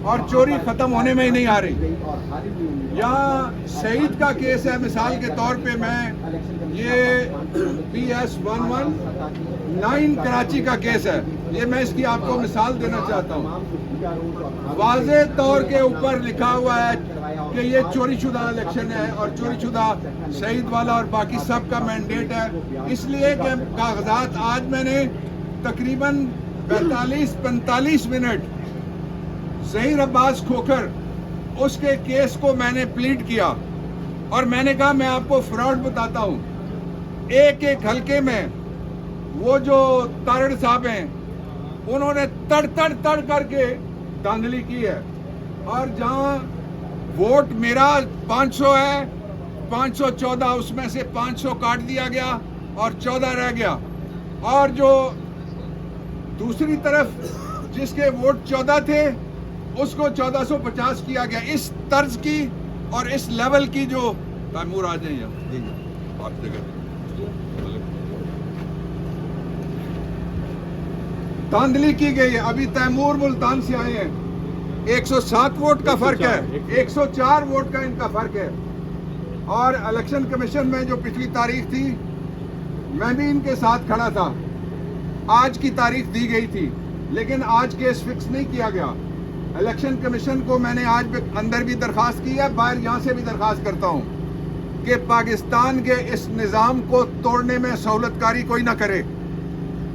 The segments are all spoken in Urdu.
اور چوری ختم ہونے میں ہی نہیں آ رہی. یہاں سعید کا کیس ہے مثال کے طور پہ، میں یہ PS119 کراچی کا کیس ہے، یہ میں اس کی آپ کو مثال دینا چاہتا ہوں. واضح طور کے اوپر لکھا ہوا ہے کہ یہ چوری شدہ الیکشن ہے اور چوری شدہ سعید والا اور باقی سب کا مینڈیٹ ہے. اس لیے کہ کاغذات آج میں نے تقریباً 45 منٹ ظہیر عباس کھوکھر اس کے کیس کو میں نے پلیڈ کیا اور میں نے کہا میں آپ کو فراڈ بتاتا ہوں. ایک ایک حلقے میں وہ جو تارڑ صاحب ہیں انہوں نے تڑ کر کے دھاندلی کی ہے، اور جہاں ووٹ میرا 500 ہے، 514 اس میں سے 500 کاٹ دیا گیا اور 14 رہ گیا، اور جو دوسری طرف جس کے ووٹ 14 تھے اس کو 1450 کیا گیا. اس طرز کی اور اس لیول کی جو تیمور آ جائیں آپ جگہ دھاندلی کی گئی ہے. ابھی تیمور ملتان سے آئے ہیں، 107 ووٹ کا فرق ہے، 104 ووٹ کا ان کا فرق ہے. اور الیکشن کمیشن میں جو پچھلی تاریخ تھی میں بھی ان کے ساتھ کھڑا تھا. آج کی تاریخ دی گئی تھی لیکن آج کیس فکس نہیں کیا گیا. الیکشن کمیشن کو میں نے آج اندر بھی درخواست کی ہے، باہر یہاں سے بھی درخواست کرتا ہوں کہ پاکستان کے اس نظام کو توڑنے میں سہولت کاری کوئی نہ کرے.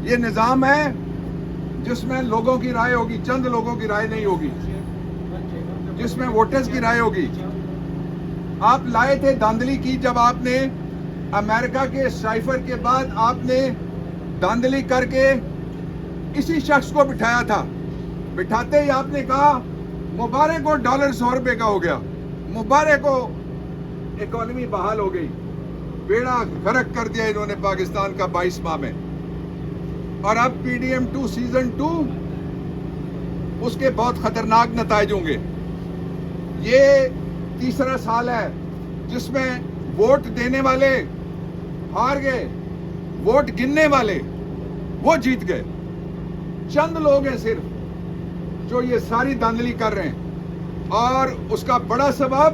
یہ نظام ہے جس میں لوگوں کی رائے ہوگی، چند لوگوں کی رائے نہیں ہوگی، جس میں ووٹرز کی رائے ہوگی. آپ لائے تھے دھاندلی کی جب آپ نے امریکہ کے سائفر کے بعد آپ نے دھاندلی کر کے اسی شخص کو بٹھایا تھا. بٹھاتے ہی آپ نے کہا مبارک کو ڈالر 100 روپے کا ہو گیا، مبارک کو اکانومی بحال ہو گئی. بیڑا غرق کر دیا انہوں نے پاکستان کا 22 ماہ میں. اور اب PDM2 سیزن 2 اس کے بہت خطرناک نتائج ہوں گے. یہ تیسرا سال ہے جس میں ووٹ دینے والے ہار گئے، ووٹ گننے والے وہ جیت گئے. چند لوگ ہیں صرف جو یہ ساری دھاندلی کر رہے ہیں، اور اس کا بڑا سبب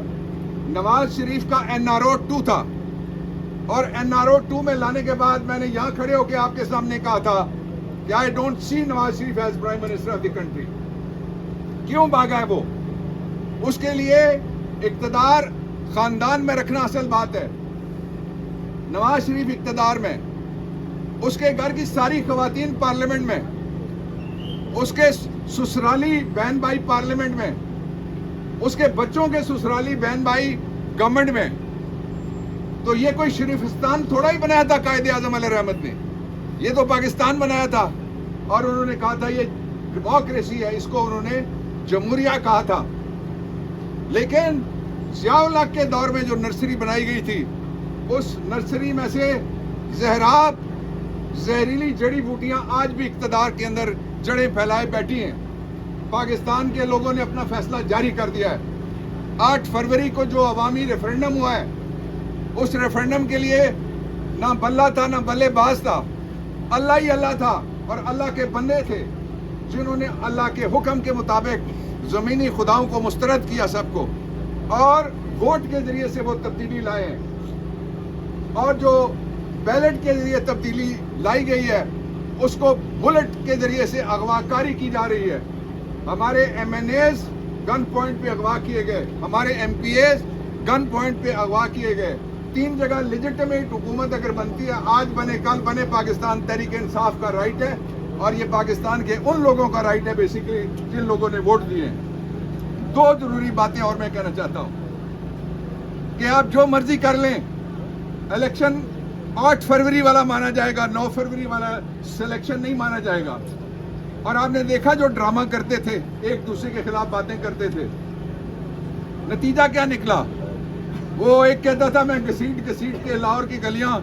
نواز شریف کا NRO 2 تھا. اور NRO 2 میں لانے کے بعد میں نے یہاں کھڑے ہو کے آپ کے سامنے کہا تھا کہ I don't see Nawaz Sharif as Prime Minister of the country. کیوں بھاگا ہے وہ؟ اس کے لیے اقتدار خاندان میں رکھنا اصل بات ہے. نواز شریف اقتدار میں، اس کے گھر کی ساری خواتین پارلیمنٹ میں، اس کے سسرالی بہن بھائی پارلیمنٹ میں، اس کے بچوں کے سسرالی بہن بھائی گورنمنٹ میں. تو یہ کوئی شریفستان تھوڑا ہی بنایا تھا قائد اعظم علیہ رحمت نے، یہ تو پاکستان بنایا تھا. اور انہوں نے کہا تھا یہ ڈیموکریسی ہے، اس کو انہوں نے جمہوریہ کہا تھا. لیکن ضیاء الحق کے دور میں جو نرسری بنائی گئی تھی، اس نرسری میں سے زہراب زہریلی جڑی بوٹیاں آج بھی اقتدار کے اندر جڑیں پھیلائے بیٹھی ہیں. پاکستان کے لوگوں نے اپنا فیصلہ جاری کر دیا ہے. 8 فروری کو جو عوامی ریفرنڈم ہوا ہے، اس ریفرنڈم کے لیے نہ بلہ تھا نہ بلے باز تھا، اللہ ہی اللہ تھا اور اللہ کے بندے تھے جنہوں نے اللہ کے حکم کے مطابق زمینی خداؤں کو مسترد کیا سب کو، اور ووٹ کے ذریعے سے وہ تبدیلی لائے ہیں. اور جو بیلٹ کے ذریعے تبدیلی لائی گئی ہے اس کو بلٹ کے ذریعے سے اغوا کاری کی جا رہی ہے. ہمارے MNAs گن پوائنٹ پہ اغوا کیے گئے، ہمارے MPAs گن پوائنٹ پہ اغوا کیے گئے. 3 جگہ لیجٹمیٹ حکومت اگر بنتی ہے، آج بنے کل بنے، پاکستان تحریک انصاف کا رائٹ ہے، اور یہ پاکستان کے ان لوگوں کا رائٹ ہے بیسیکلی جن لوگوں نے ووٹ دیے ہیں. 2 ضروری باتیں اور میں کہنا چاہتا ہوں کہ آپ جو مرضی کر لیں، الیکشن 8 فروری والا مانا جائے گا، 9 فروری والا سلیکشن نہیں مانا جائے گا. اور آپ نے دیکھا جو ڈرامہ کرتے تھے، ایک دوسرے کے خلاف باتیں کرتے تھے، نتیجہ کیا نکلا؟ وہ ایک کہتا تھا میں گھسیٹ کے لاہور کی گلیاں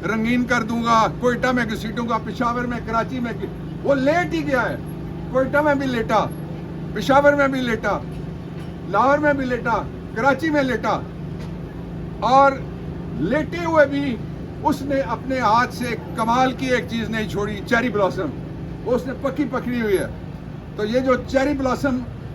رنگین کر دوں گا، کوئٹہ میں گھسیٹوں گا، پشاور میں، کراچی میں. وہ لیٹ ہی گیا ہے. کوئٹہ میں بھی لیٹا، پشاور میں بھی لیٹا، لاہور میں بھی لیٹا، کراچی میں لیٹا. اور لیٹے ہوئے بھی اس نے اپنے ہاتھ سے کمال کی ایک چیز نہیں چھوڑی، چیری بلاسم. وہ اس نے پکی پکڑی ہوئی ہے. تو یہ جو چیری بلاسم